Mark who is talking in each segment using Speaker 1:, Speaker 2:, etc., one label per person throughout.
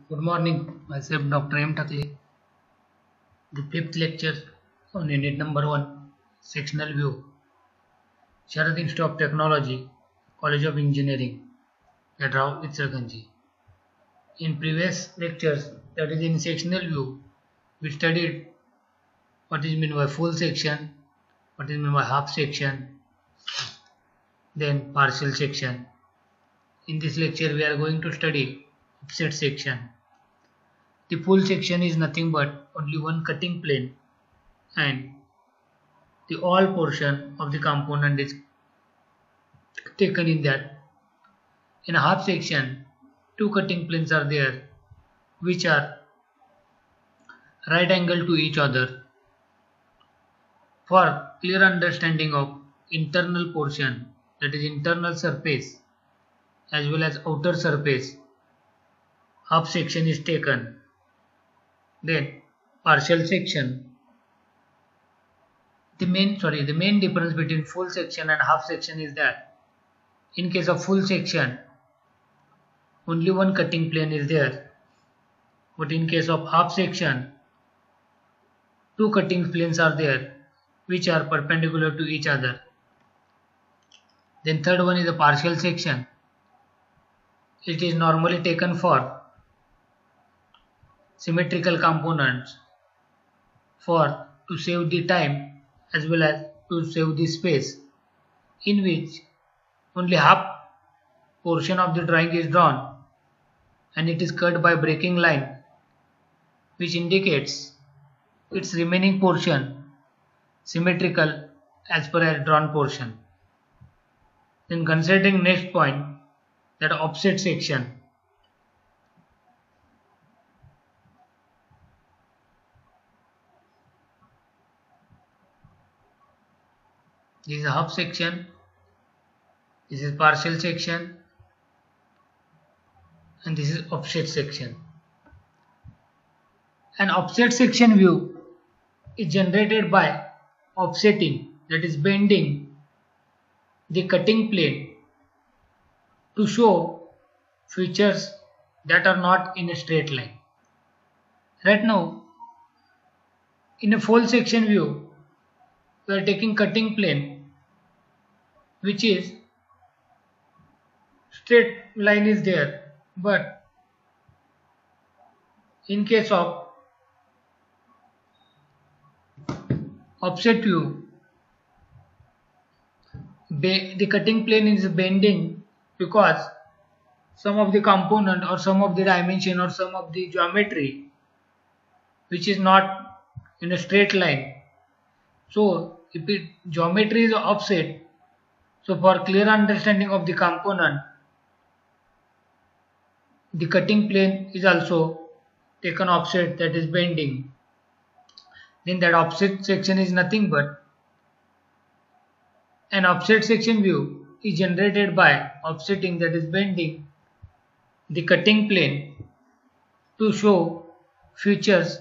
Speaker 1: Good morning, myself Dr. M. Takle. The fifth lecture on unit number 1, sectional view, Sharad Institute of Technology, College of Engineering, Gadrao, Itzraganji. In previous lectures, that is in sectional view, we studied what is meant by full section, what is meant by half section, then partial section. In this lecture, we are going to study offset section. The full section is nothing but only one cutting plane and the all portion of the component is taken in that. In a half section, two cutting planes are there which are right angle to each other. For clear understanding of internal portion, that is internal surface as well as outer surface, half section is taken. Then partial section. The main difference between full section and half section is that in case of full section, only one cutting plane is there, but in case of half section, two cutting planes are there which are perpendicular to each other. Then third one is a partial section. It is normally taken for symmetrical components for to save the time as well as to save the space, in which only half portion of the drawing is drawn and it is cut by breaking line which indicates its remaining portion symmetrical as per as drawn portion. Then considering next point, that offset section. This is a half section, this is partial section, and this is offset section. An offset section view is generated by offsetting, that is bending the cutting plane to show features that are not in a straight line. Right now, in a full section view, we are taking cutting plane which is straight line is there, but in case of offset view, the cutting plane is bending because some of the component or some of the dimension or some of the geometry which is not in a straight line. So if geometry is offset, so for clear understanding of the component, the cutting plane is also taken offset, that is bending. Then that offset section is nothing but an offset section view is generated by offsetting, that is bending the cutting plane to show features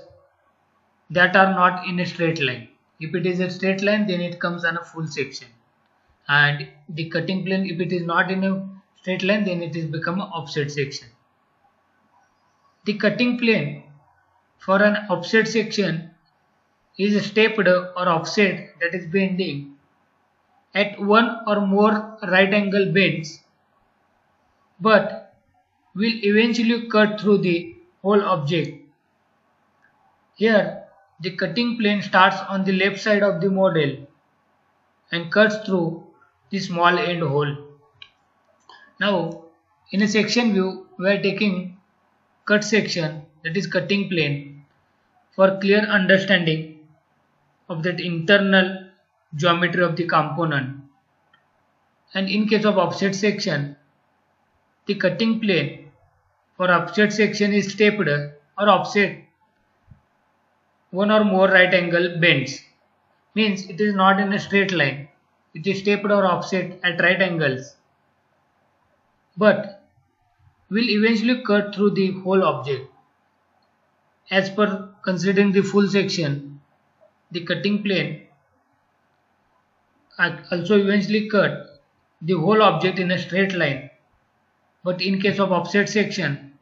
Speaker 1: that are not in a straight line. If it is a straight line, then it comes on a full section, and the cutting plane, if it is not in a straight line, then it is become an offset section. The cutting plane for an offset section is stepped or offset, that is bending at one or more right angle bends, but will eventually cut through the whole object. Here the cutting plane starts on the left side of the model and cuts through the small end hole. Now in a section view, we are taking cut section, that is cutting plane, for clear understanding of that internal geometry of the component. And in case of offset section, the cutting plane for offset section is stepped or offset one or more right angle bends, means it is not in a straight line, it is stepped or offset at right angles, but will eventually cut through the whole object. As per considering the full section, the cutting plane also eventually cut the whole object in a straight line, but in case of offset section,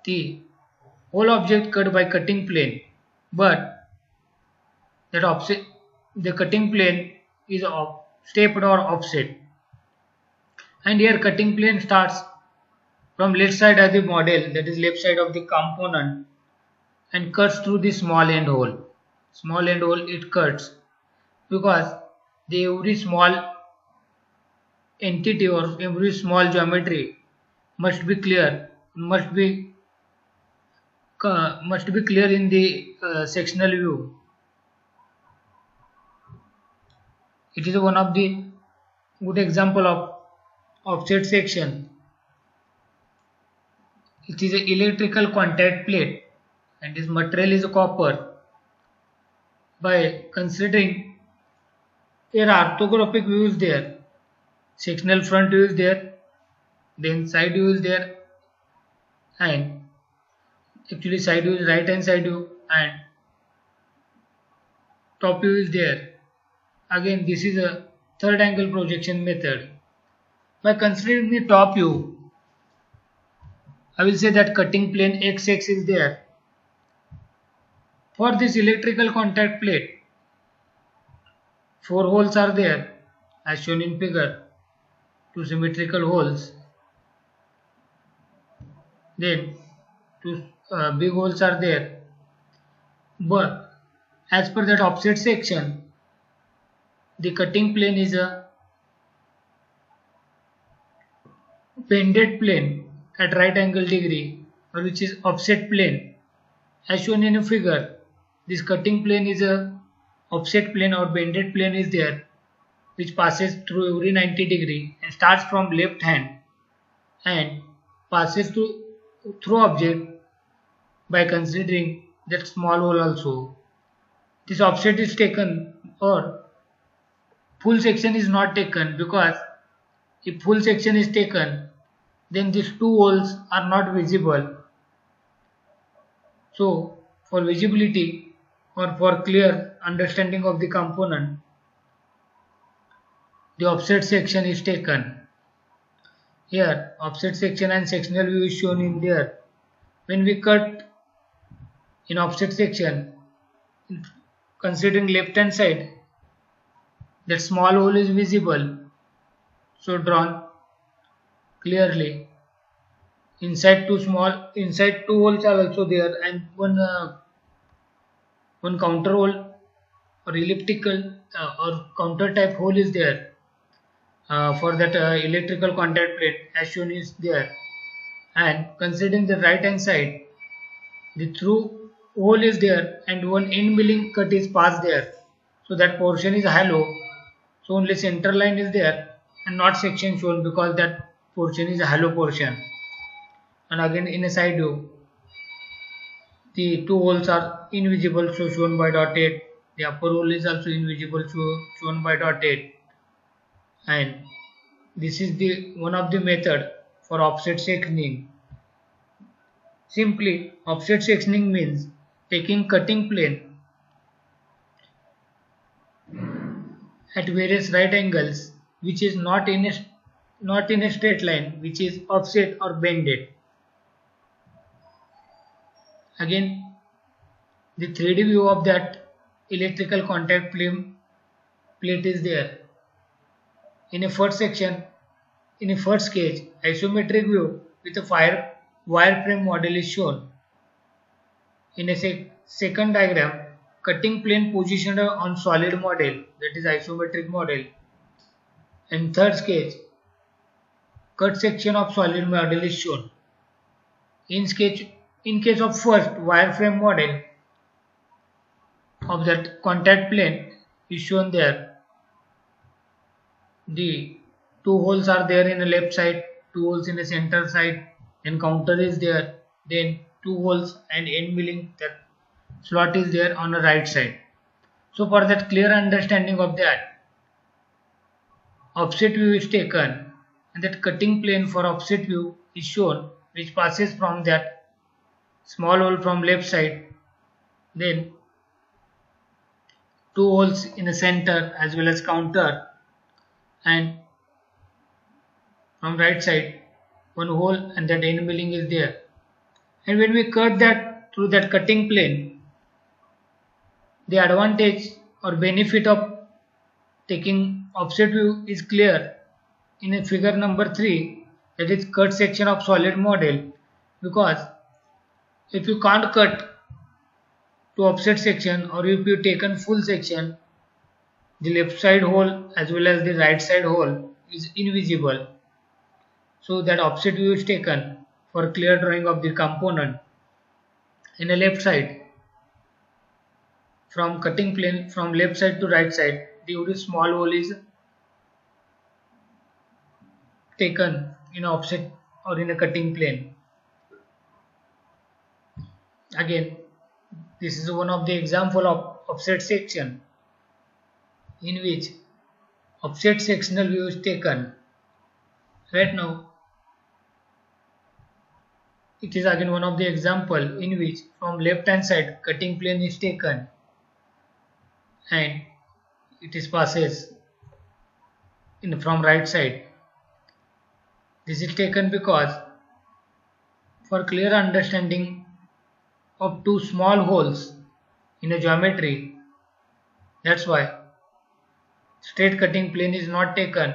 Speaker 1: the whole object cut by cutting plane, but that offset, the cutting plane is stepped or offset. And here cutting plane starts from left side of the model, that is left side of the component, and cuts through the small end hole. Small end hole it cuts because every small entity or every small geometry must be clear, must be clear in the sectional view. It is one of the good example of offset section. It is an electrical contact plate and its material is copper. By considering here orthographic view is there, sectional front view is there, then side view is there, and actually side view is right hand side view, and top view is there. Again, this is a third angle projection method. By considering the top view, I will say that cutting plane XX is there. For this electrical contact plate, 4 holes are there as shown in figure, 2 symmetrical holes. Then 2 big holes are there. But as per that offset section, the cutting plane is a bended plane at right angle degree, or which is offset plane. As shown in a figure, this cutting plane is a offset plane or bended plane is there, which passes through every 90 degree and starts from left hand and passes through object by considering that small hole also. This offset is taken, or full section is not taken, because if full section is taken, then these 2 holes are not visible. So for visibility or for clear understanding of the component, the offset section is taken. Here offset section and sectional view is shown in there. When we cut in offset section, considering left hand side, that small hole is visible, so drawn clearly. Inside 2 holes are also there, and one counter hole or elliptical or counter type hole is there for that electrical contact plate as shown is there. And considering the right hand side, the through hole is there and one end milling cut is passed there, so that portion is hollow, so only center line is there and not section shown because that portion is a hollow portion. And again in a side view, the 2 holes are invisible, so shown by dotted. The upper hole is also invisible, so shown by dotted. And this is the one of the method for offset sectioning. Simply, offset sectioning means taking cutting plane at various right angles, which is not in a straight line, which is offset or bended. Again, the 3D view of that electrical contact plate is there. In a first section, in a first sketch, isometric view with a wireframe model is shown. In a second diagram, cutting plane positioned on solid model, that is isometric model. In third sketch, cut section of solid model is shown. In case of first wireframe model of that contact plane is shown there. The 2 holes are there in the left side, 2 holes in the center side, then counter is there, then 2 holes and end milling, that slot is there on the right side. So for that clear understanding of that, offset view is taken and that cutting plane for offset view is shown, which passes from that small hole from left side, then 2 holes in the center as well as counter, and from right side 1 hole and that end milling is there. And when we cut that through that cutting plane, the advantage or benefit of taking offset view is clear in a figure number 3, that is cut section of solid model, because if you can't cut to offset section, or if you taken full section, the left side hole as well as the right side hole is invisible. So that offset view is taken for clear drawing of the component. In the left side, from cutting plane from left side to right side, the small hole is taken in offset or in a cutting plane. Again, this is one of the example of offset section in which offset sectional view is taken. Right now, it is again one of the example in which from left hand side cutting plane is taken and it is passes in from right side. This is taken because for clear understanding of two small holes in a geometry, that's why straight cutting plane is not taken.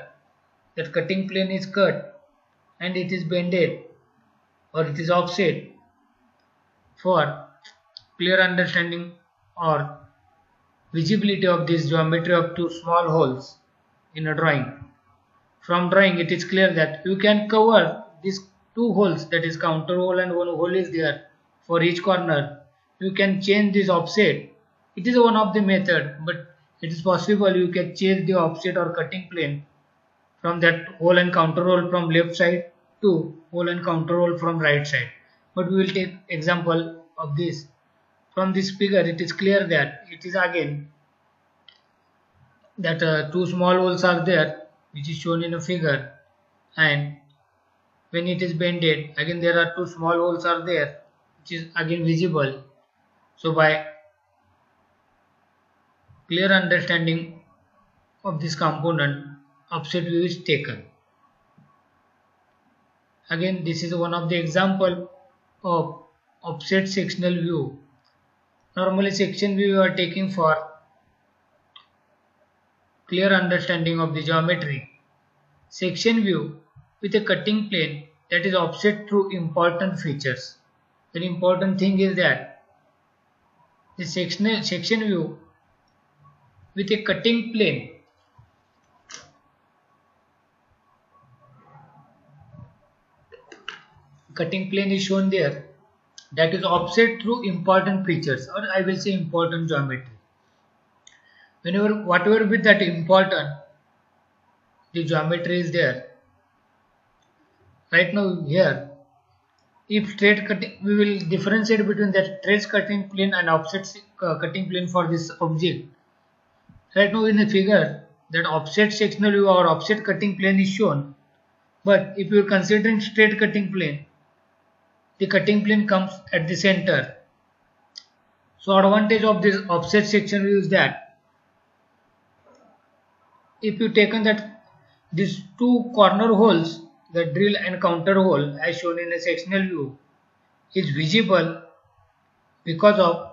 Speaker 1: That cutting plane is cut and it is bended or it is offset for clear understanding or visibility of this geometry of two small holes in a drawing. From drawing it is clear that you can cover these two holes, that is counter hole and one hole is there for each corner. You can change this offset. It is one of the method, but it is possible you can change the offset or cutting plane from that hole and counter hole from left side to hole and counter hole from right side. But we will take example of this. From this figure it is clear that it is again that two small holes are there, which is shown in a figure, and when it is bended again there are two small holes are there, which is again visible. So by clear understanding of this component, offset view is taken. Again, this is one of the example of offset sectional view. Normally section view you are taking for clear understanding of the geometry. Section view with a cutting plane that is offset through important features. The important thing is that the section view with a cutting plane is shown there, that is offset through important features, or I will say important geometry. Whatever with that important, the geometry is there. Right now here, if straight cutting, we will differentiate between that straight cutting plane and offset cutting plane for this object. Right now in the figure, that offset sectional view or offset cutting plane is shown, but if you are considering straight cutting plane, the cutting plane comes at the center. So advantage of this offset section view is that if you taken that these two corner holes, the drill and counter hole as shown in a sectional view, is visible because of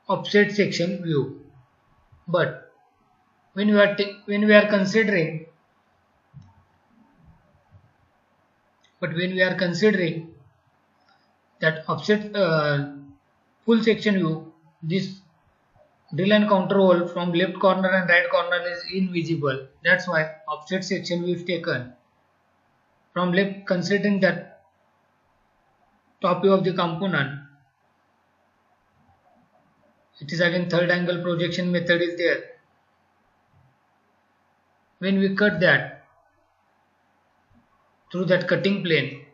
Speaker 1: offset section view. But when we are considering that offset full section view, this drill and counter hole from left corner and right corner is invisible. That's why offset section view is taken. From left, considering that top view of the component, it is again third angle projection method is there. When we cut that through that cutting plane,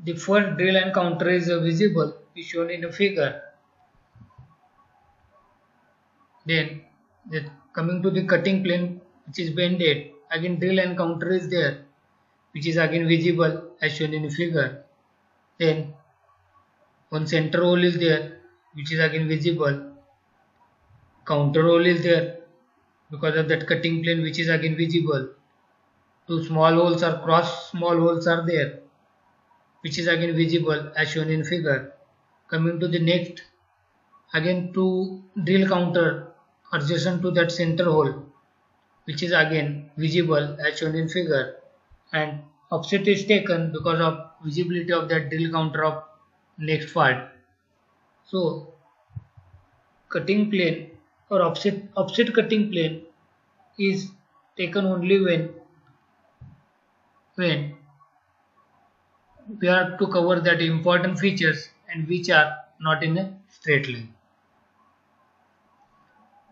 Speaker 1: the first drill and counter is visible, is shown in a figure. Then coming to the cutting plane, which is bended, again drill and counter is there, which is again visible as shown in the figure. Then one center hole is there, which is again visible. Counter hole is there because of that cutting plane, which is again visible. Two small holes or cross small holes are there. which is again visible as shown in figure. Coming to the next, again two drill counter adjacent to that center hole, which is again visible as shown in figure, and offset is taken because of visibility of that drill counter of next part. So cutting plane or offset cutting plane is taken only when we have to cover that important features and which are not in a straight line.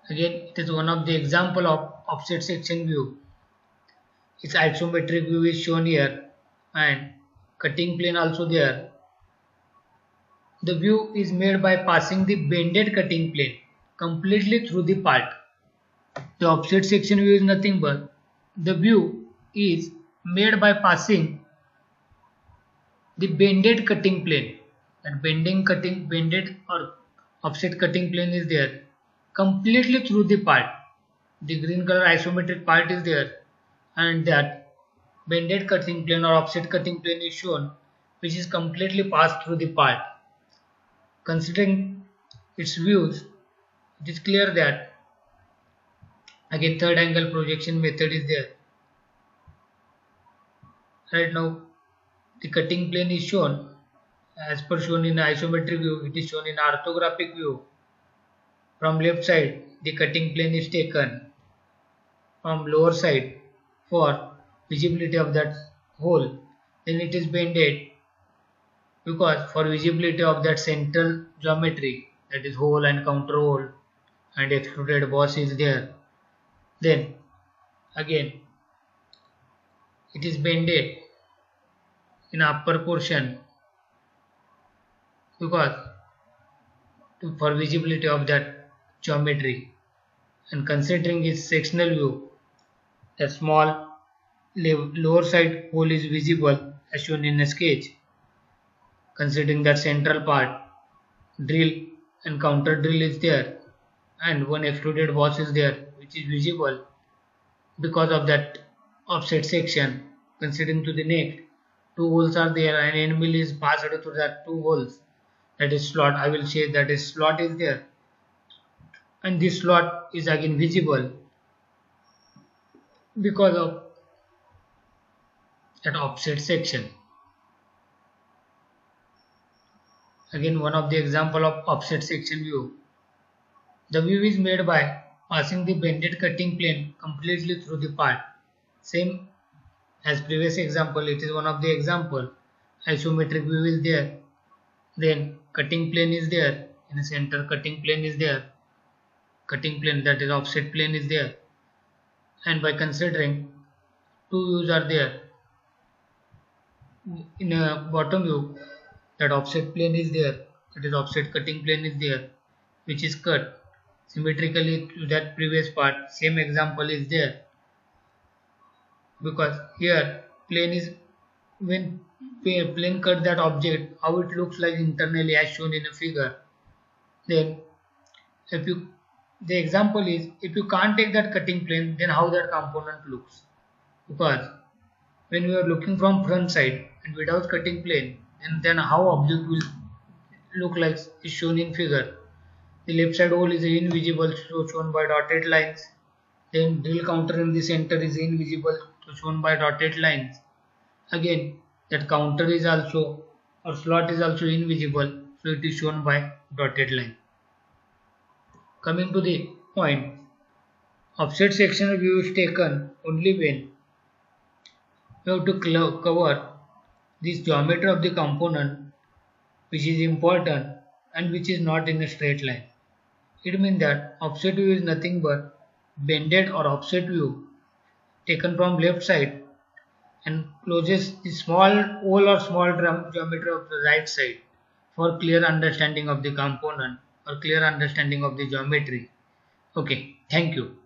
Speaker 1: Again, it is one of the example of offset section view. Its isometric view is shown here and cutting plane also there. The view is made by passing the bended cutting plane completely through the part. The offset section view is nothing but the view is made by passing the bended cutting plane. That bended or offset cutting plane is there completely through the part. The green color isometric part is there and that bended cutting plane or offset cutting plane is shown, which is completely passed through the part. Considering its views, it is clear that again third angle projection method is there. Right now the cutting plane is shown as per shown in isometric view. It is shown in orthographic view. From left side the cutting plane is taken from lower side for visibility of that hole, then it is bended because for visibility of that central geometry, that is hole and counter hole and extruded boss is there. Then again it is bended in upper portion because for visibility of that geometry, and considering its sectional view, a small lower side hole is visible as shown in a sketch. Considering that central part, drill and counter drill is there and one extruded boss is there, which is visible because of that offset section. Considering to the next, two holes are there and end mill is passed through that two holes, that is slot. I will say that is slot is there and this slot is again visible because of that offset section. Again one of the example of offset section view. The view is made by passing the bended cutting plane completely through the part. Same as previous example, it is one of the example. Isometric view is there. Then cutting plane is there. In the center cutting plane is there. Cutting plane, that is offset plane, is there. And by considering two views are there. In a bottom view, that offset plane is there. That is offset cutting plane is there, which is cut symmetrically to that previous part. Same example is there. Because here plane is, when plane cut that object, how it looks like internally as shown in a figure. Then if you, the example is, if you can't take that cutting plane, then how that component looks. Because when we are looking from front side and without cutting plane, and then how object will look like is shown in figure. The left side hole is invisible, so shown by dotted lines. Then drill counter in the center is invisible, so shown by dotted lines. Again that counter is also, or slot is also invisible, so it is shown by dotted line. Coming to the point, offset sectional view is taken only when you have to cover this geometry of the component which is important and which is not in a straight line. It means that offset view is nothing but bended or offset view taken from left side and closes the small hole or small geometry of the right side for clear understanding of the component or clear understanding of the geometry. Okay, thank you.